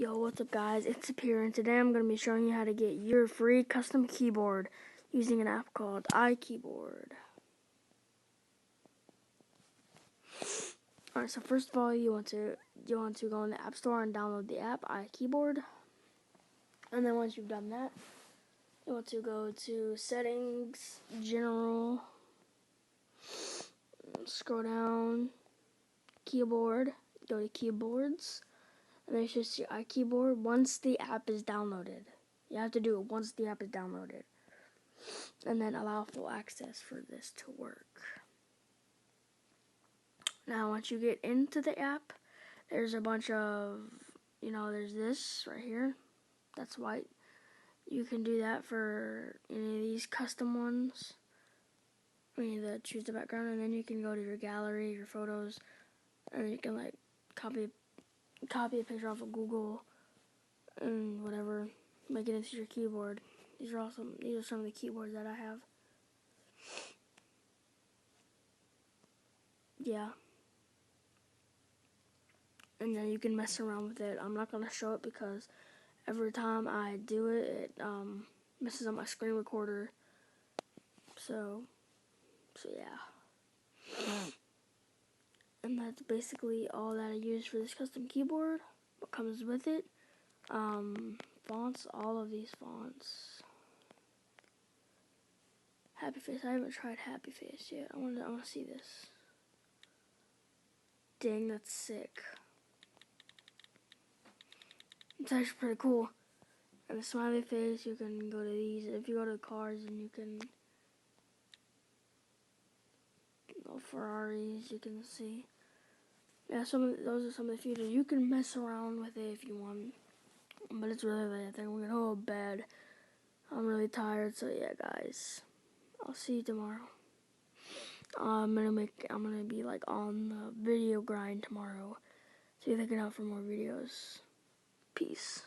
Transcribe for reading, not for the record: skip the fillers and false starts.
Yo, what's up guys, it's iSuperior, and today I'm going to be showing you how to get your free custom keyboard using an app called iKeyboard. Alright, so first of all, you want to go in the App Store and download the app iKeyboard. And then once you've done that, you want to go to Settings, General, scroll down, Keyboard, go to Keyboards. And then you should see iKeyboard once the app is downloaded. You have to do it once the app is downloaded. And then allow full access for this to work. Now once you get into the app, there's a bunch of, there's this right here. That's white. You can do that for any of these custom ones. You need to choose the background, and then you can go to your gallery, your photos, and you can like copy a picture off of Google and whatever, make it into your keyboard. These are some of the keyboards that I have. Yeah. And then you can mess around with it. I'm not going to show it because every time I do it, it messes up my screen recorder. So yeah. And that's basically all that I use for this custom keyboard. What comes with it? Fonts, all of these fonts. Happy Face, I haven't tried Happy Face yet. I want to see this. Dang, that's sick. It's actually pretty cool. And the smiley face, you can go to these. If you go to cars, and you can go Ferraris, you can see. Yeah, those are some of the features. You can mess around with it if you want. But it's really late. I think we're gonna go to bed. I'm really tired, so yeah, guys. I'll see you tomorrow. I'm gonna be like on the video grind tomorrow. So you're looking out for more videos. Peace.